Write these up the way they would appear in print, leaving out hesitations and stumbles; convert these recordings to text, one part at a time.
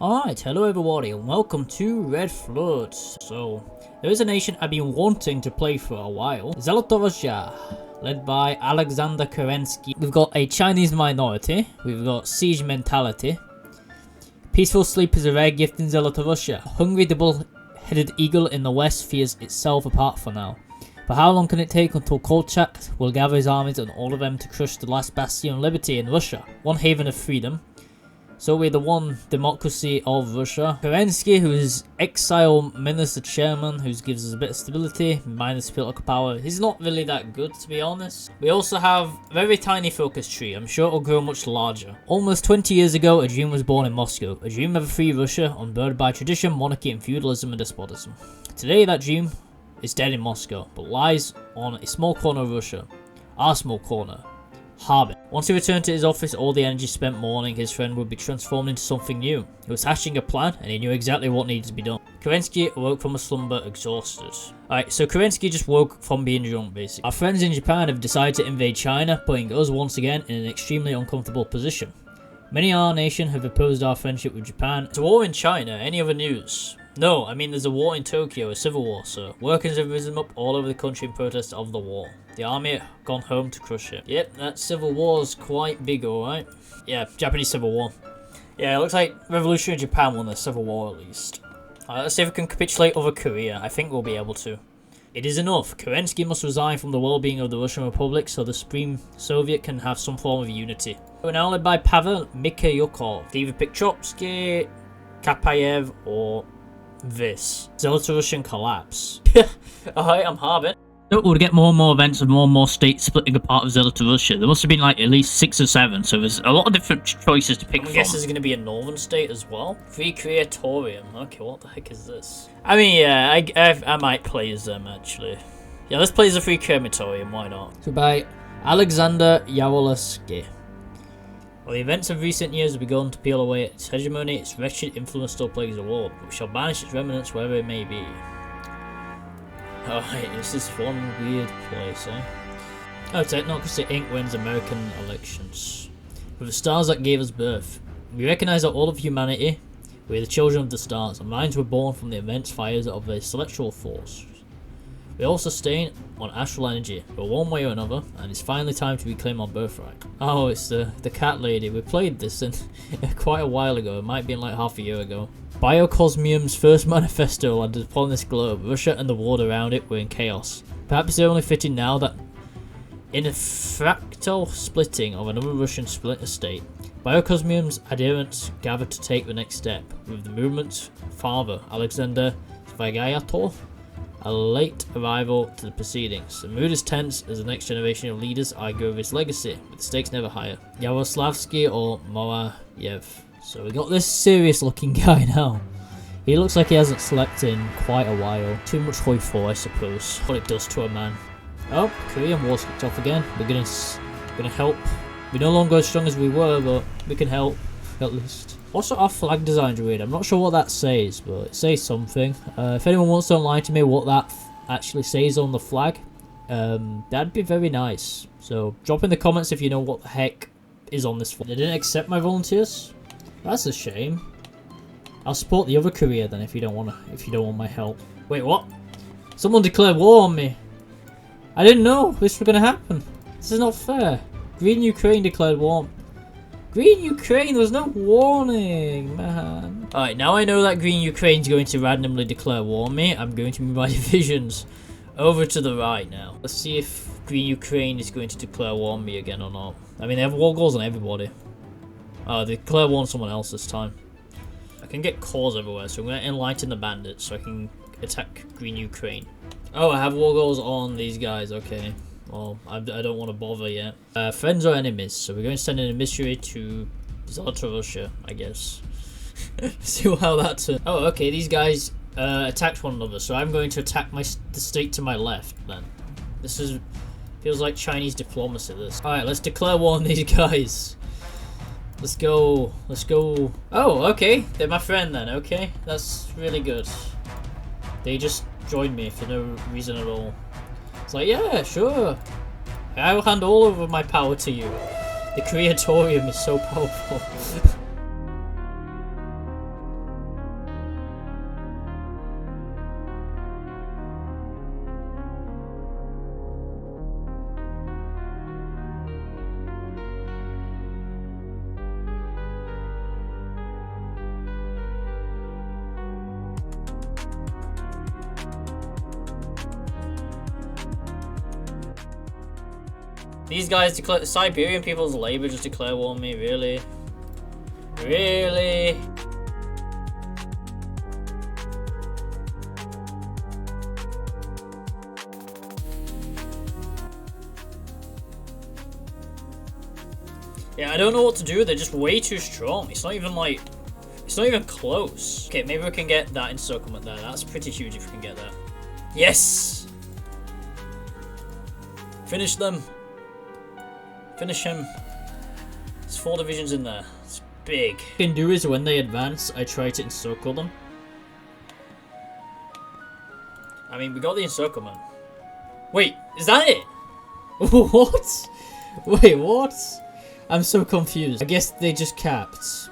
Alright, hello everybody and welcome to Red Flood. So, there is a nation I've been wanting to play for a while. Zheletorussia, led by Alexander Kerensky. We've got a Chinese minority, we've got siege mentality. Peaceful sleep is a rare gift in Zheletorussia. A hungry double-headed eagle in the west fears itself apart for now. But how long can it take until Kolchak will gather his armies and all of them to crush the last bastion of liberty in Russia? One haven of freedom. So we're the one democracy of Russia. Kerensky, who is exile minister chairman, who gives us a bit of stability, minus political power. He's not really that good, to be honest. We also have a very tiny focus tree. I'm sure it'll grow much larger. Almost 20 years ago, a dream was born in Moscow. A dream of a free Russia, unburdened by tradition, monarchy, and feudalism and despotism. Today, that dream is dead in Moscow, but lies on a small corner of Russia. Our small corner. Harbin. Once he returned to his office, all the energy spent mourning his friend would be transformed into something new. He was hatching a plan, and he knew exactly what needed to be done. Kerensky awoke from a slumber exhausted. Alright, so Kerensky just woke from being drunk, basically. Our friends in Japan have decided to invade China, putting us once again in an extremely uncomfortable position. Many in our nation have opposed our friendship with Japan. It's a war in China. Any other news? No, I mean there's a war in Tokyo, a civil war, so workers have risen up all over the country in protest of the war. The army have gone home to crush it. Yep, that civil war is quite big, alright. Yeah, Japanese civil war. Yeah, it looks like revolutionary Japan won the civil war at least. Alright, let's see if we can capitulate over Korea. I think we'll be able to. It is enough. Kerensky must resign from the well-being of the Russian Republic so the Supreme Soviet can have some form of unity. We're now led by Pavel Mikhailov. Either pick Trotsky, Kapayev, or this. Zheltorussian collapse. Alright, I'm Harbin. So we'll get more and more events of more and more states splitting apart of Zheletorussia. There must have been like at least 6 or 7, so there's a lot of different choices to pick from. I guess there's going to be a northern state as well. Free Creatorium. Okay, what the heck is this? I mean, yeah, I might play as them actually. Yeah, let's play as a free Creatorium, why not? So by Alexander Kerensky. Well, the events of recent years have begun to peel away at its hegemony. Its wretched influence still plagues the world, but we shall banish its remnants wherever it may be. Alright, this is one weird place, eh? Oh, Technocracy Inc. wins American elections. With the stars that gave us birth. We recognise that all of humanity, we are the children of the stars. Our minds were born from the immense fires of a celestial force. We all sustain on astral energy, but one way or another, and it's finally time to reclaim our birthright. Oh, it's the cat lady. We played this in quite a while ago. It might be in like half a year ago. Biocosmium's first manifesto landed upon this globe. Russia and the world around it were in chaos. Perhaps they're only fitting now that in a fractal splitting of another Russian splinter state, Biocosmium's adherents gathered to take the next step, with the movement's father, Alexander Kerensky, a late arrival to the proceedings. The mood is tense as the next generation of leaders argue over his legacy, with the stakes never higher. Yaroslavsky or Morayev. So we got this serious looking guy now. He looks like he hasn't slept in quite a while. Too much hoi for, I suppose. What it does to a man. Oh, Korean War's kicked off again. We're gonna help. We're no longer as strong as we were, but we can help at least. Also, our flag design's weird. I'm not sure what that says, but it says something. If anyone wants to enlighten me what that actually says on the flag, that'd be very nice. So drop in the comments if you know what the heck is on this flag. They didn't accept my volunteers. That's a shame. I'll support the other Korea then if you don't want my help. Wait, what? Someone declared war on me. I didn't know this was gonna happen. This is not fair. Green Ukraine declared war. Green Ukraine, there was no warning, man. Alright, now I know that Green Ukraine's going to randomly declare war on me. I'm going to move my divisions over to the right now. Let's see if Green Ukraine is going to declare war on me again or not. I mean, they have war goals on everybody. Oh, they declare war on someone else this time. I can get cores everywhere, so I'm going to enlighten the bandits so I can attack Green Ukraine. Oh, I have war goals on these guys, okay. Well, I don't want to bother yet. Friends or enemies? So we're going to send an emissary to Zheltorussia, I guess. See how that turns. Oh, okay. These guys attacked one another, so I'm going to attack the state to my left. Then this feels like Chinese diplomacy. This. All right, let's declare war on these guys. Let's go. Let's go. Oh, okay. They're my friend then. Okay, that's really good. They just joined me for no reason at all. It's like, yeah, sure. I will hand all of my power to you. The Creatorium is so powerful. These guys declare the Siberian people's labor just declare war on me, really? Really? Yeah, I don't know what to do. They're just way too strong. It's not even like, it's not even close. Okay, maybe we can get that encirclement there. That's pretty huge if we can get that. Yes! Finish them. Finish him. There's 4 divisions in there. It's big. What I can do is when they advance, I try to encircle them. I mean, we got the encirclement. Wait, is that it? What? Wait, what? I'm so confused. I guess they just capped.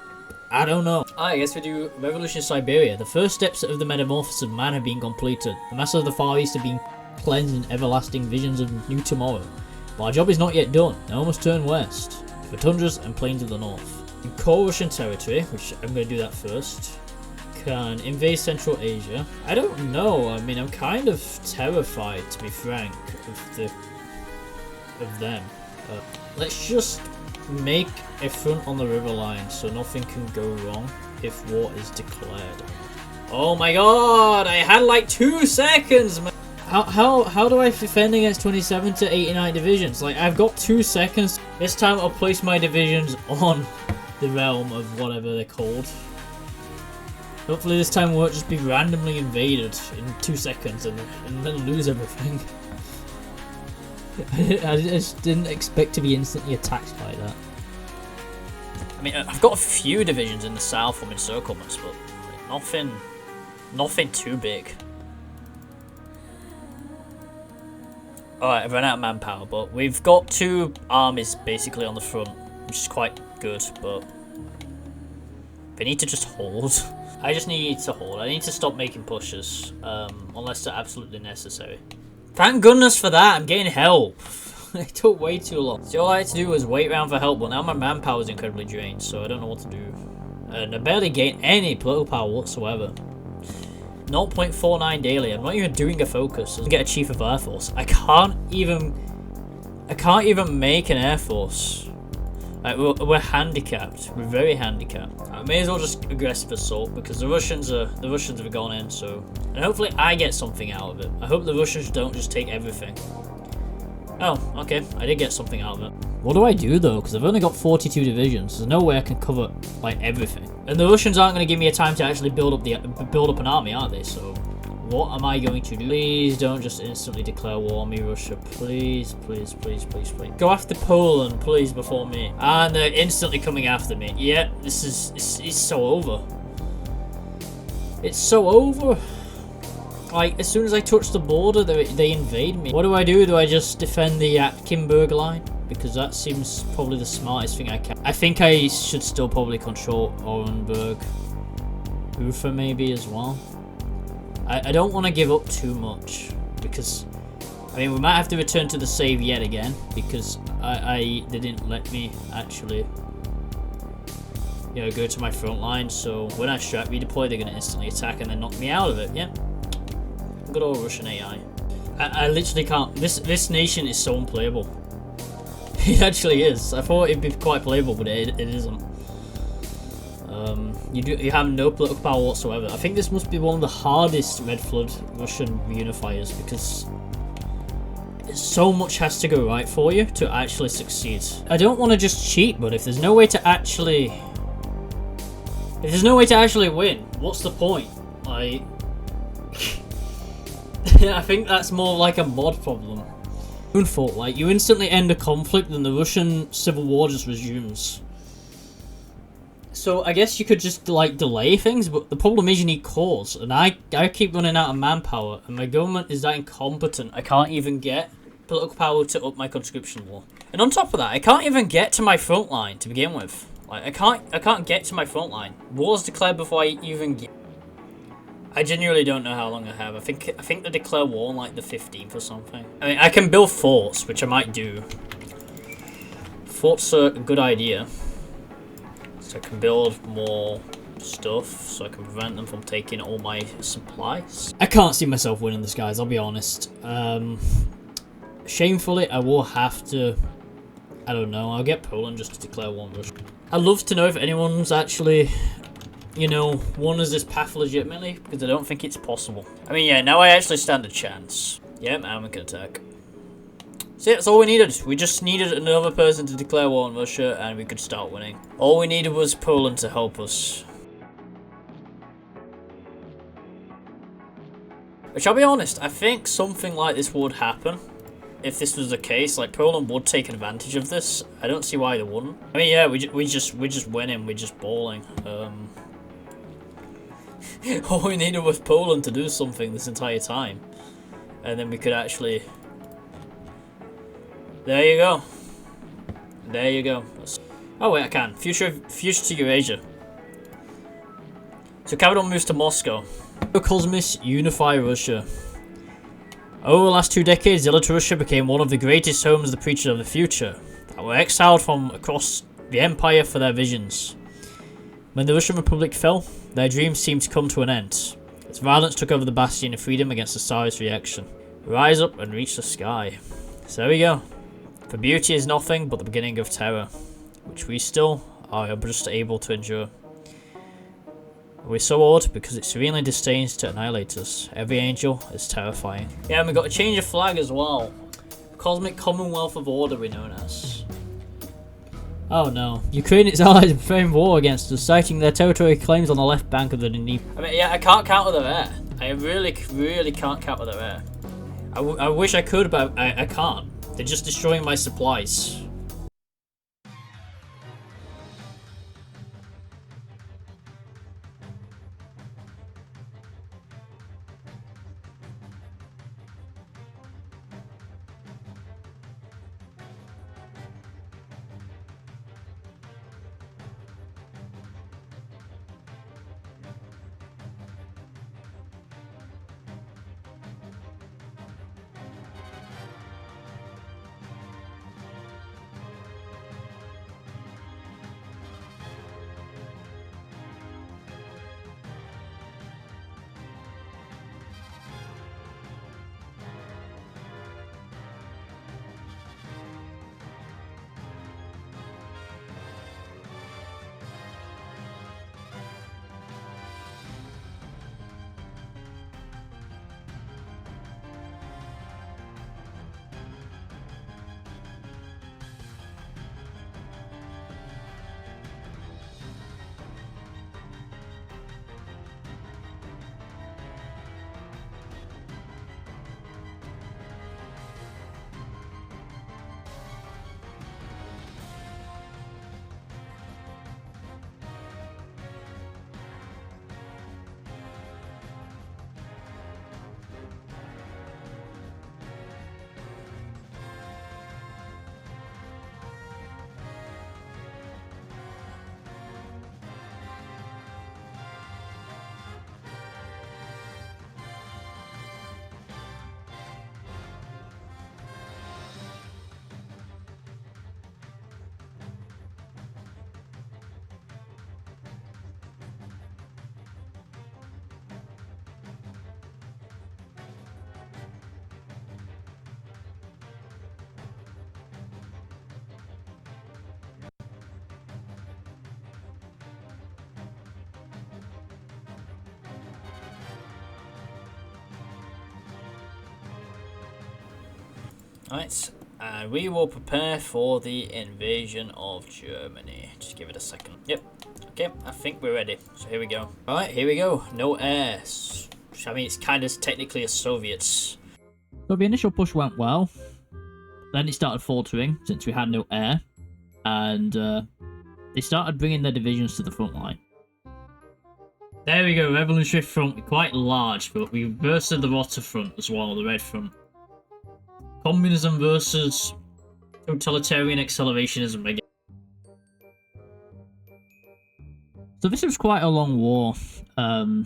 I don't know. I guess we do Revolution in Siberia. The first steps of the metamorphosis of man have been completed. The masses of the Far East have been cleansed in everlasting visions of new tomorrow. But our job is not yet done. Now we must turn west, for tundras and plains of the north. In core Russian territory, which I'm going to do that first, can invade Central Asia. I don't know. I mean, I'm kind of terrified, to be frank, of them. Let's just make a front on the river line so nothing can go wrong if war is declared. Oh my god, I had like 2 seconds, man. How do I defend against 27 to 89 divisions? Like, I've got 2 seconds. This time I'll place my divisions on the realm of whatever they're called. Hopefully this time we won't just be randomly invaded in 2 seconds and then lose everything. I just didn't expect to be instantly attacked by that. I mean, I've got a few divisions in the south from encirclements, but nothing too big. Alright, I've run out of manpower, but we've got 2 armies basically on the front, which is quite good, but they need to just hold. I just need to hold. I need to stop making pushes, unless they're absolutely necessary. Thank goodness for that, I'm getting help. It took way too long. So all I had to do was wait around for help, but now my manpower is incredibly drained, so I don't know what to do. And I barely gain any political power whatsoever. 0.49 daily. I'm not even doing a focus. I get a chief of air force. I can't even make an air force. Like, we're handicapped. We're very handicapped. I may as well just aggressive assault because the Russians have gone in. So, and hopefully I get something out of it. I hope the Russians don't just take everything. Oh, okay. I did get something out of it. What do I do though? Because I've only got 42 divisions. There's no way I can cover like everything. And the Russians aren't going to give me a time to actually build up an army, are they? So, what am I going to do? Please don't just instantly declare war on me, Russia. Please, please, please, please, please. Go after Poland, please, before me. And they're instantly coming after me. Yeah, it's so over. It's so over. Like, as soon as I touch the border, they invade me. What do? Do I just defend the Atkinburg line? Because that seems probably the smartest thing I can. I think I should still probably control Orenburg. Ufa maybe as well. I don't want to give up too much. Because, I mean, we might have to return to the save yet again. Because they didn't let me actually, you know, go to my front line. So when I strap redeploy, they're going to instantly attack and then knock me out of it. Yeah. Good old Russian AI. I literally can't. This nation is so unplayable. It actually is. I thought it'd be quite playable, but it isn't. You have no political power whatsoever. I think this must be one of the hardest Red Flood Russian reunifiers because so much has to go right for you to actually succeed. I don't want to just cheat, but if there's no way to actually win, what's the point? Like, I think that's more like a mod problem. Fault, like, you instantly end a conflict and the Russian civil war just resumes. So I guess you could just like delay things, but the problem is you need cores, and I keep running out of manpower, and my government is that incompetent. I can't even get political power to up my conscription law, and on top of that, I can't even get to my front line to begin with. Like, I can't get to my front line. War's declared before I even get. I genuinely don't know how long I have. I think they declare war on like the 15th or something. I mean, I can build forts, which I might do. Forts are a good idea. So I can build more stuff, so I can prevent them from taking all my supplies. I can't see myself winning this, guys, I'll be honest. Shamefully, I will have to I don't know, I'll get Poland just to declare war on Russia. I'd love to know if anyone's actually, you know, won as this path legitimately, because I don't think it's possible. I mean, yeah, now I actually stand a chance. Yep, I'm gonna attack. See, that's all we needed. We just needed another person to declare war on Russia, and we could start winning. All we needed was Poland to help us. Which, I'll be honest, I think something like this would happen. If this was the case, like, Poland would take advantage of this. I don't see why they wouldn't. I mean, yeah, we're just winning, we're just balling. All we needed was Poland to do something this entire time. And then we could actually... There you go. There you go. Oh wait, I can. Future to Eurasia. So capital moves to Moscow. Cosmos unify Russia. Over the last 2 decades, Zheletorussia became one of the greatest homes of the preachers of the future, that were exiled from across the empire for their visions. When the Russian Republic fell, their dreams seemed to come to an end, as violence took over the bastion of freedom against the Tsar's reaction. Rise up and reach the sky. So there we go. For beauty is nothing but the beginning of terror, which we still are just able to endure. We're so awed because it serenely disdains to annihilate us. Every angel is terrifying. Yeah, and we got to change the flag as well. Cosmic Commonwealth of Order we're known as. Oh no. Ukraine and its allies are preparing war against us, citing their territory claims on the left bank of the Dnieper. I mean, yeah, I can't counter their air. I really can't counter their air. I wish I could, but I can't. They're just destroying my supplies. Right, we will prepare for the invasion of Germany. Just give it a second. Yep. Okay, I think we're ready. So here we go. Alright, here we go. No air. I mean, it's kind of technically a Soviets. So the initial push went well. Then it started faltering since we had no air. And they started bringing their divisions to the front line. There we go, Revolutionary Front, quite large, but we reversed the Rotter Front as well, the Red Front. Communism versus totalitarian accelerationism again. So this was quite a long war. I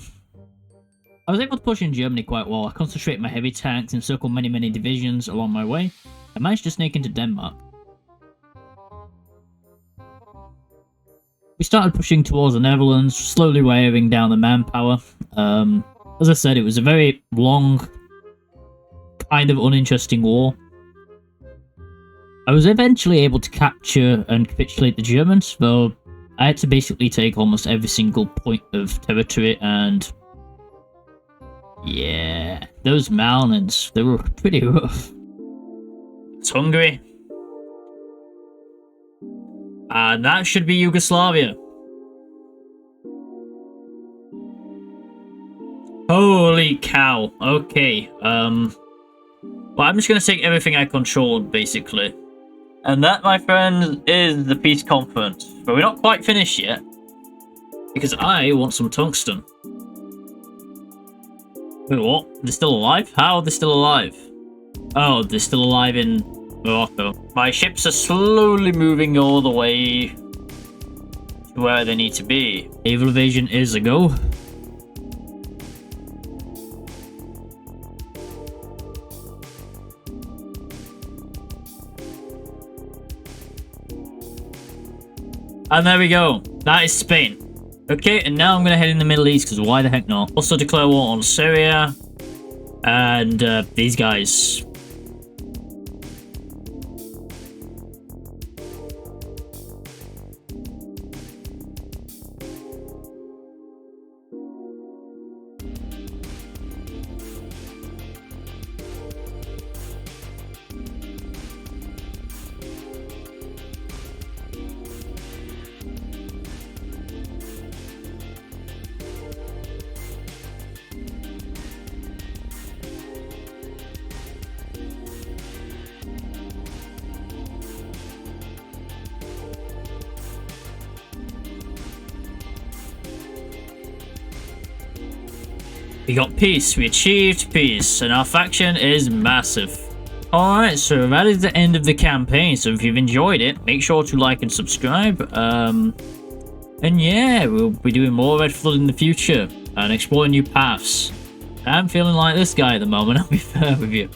was able to push in Germany quite well. I concentrated my heavy tanks and circled many divisions along my way. I managed to sneak into Denmark. We started pushing towards the Netherlands, slowly wearing down the manpower. As I said, it was a very long, kind of uninteresting war. I was eventually able to capture and capitulate the Germans, though I had to basically take almost every single point of territory, and yeah, those mountains, they were pretty rough. It's Hungary. And that should be Yugoslavia. Holy cow. Okay, well, I'm just gonna take everything I controlled, basically. And that, my friends, is the peace conference. But we're not quite finished yet, because I want some tungsten. Wait, what? They're still alive? How are they still alive? Oh, they're still alive in Morocco. My ships are slowly moving all the way to where they need to be. Naval invasion is a go. And there we go. That is Spain. Okay, and now I'm going to head in the Middle East, because why the heck not? Also declare war on Syria. And these guys. We got peace, we achieved peace, and our faction is massive. Alright, so that is the end of the campaign, so if you've enjoyed it, make sure to like and subscribe. And yeah, we'll be doing more Red Flood in the future, and exploring new paths. I'm feeling like this guy at the moment, I'll be fair with you.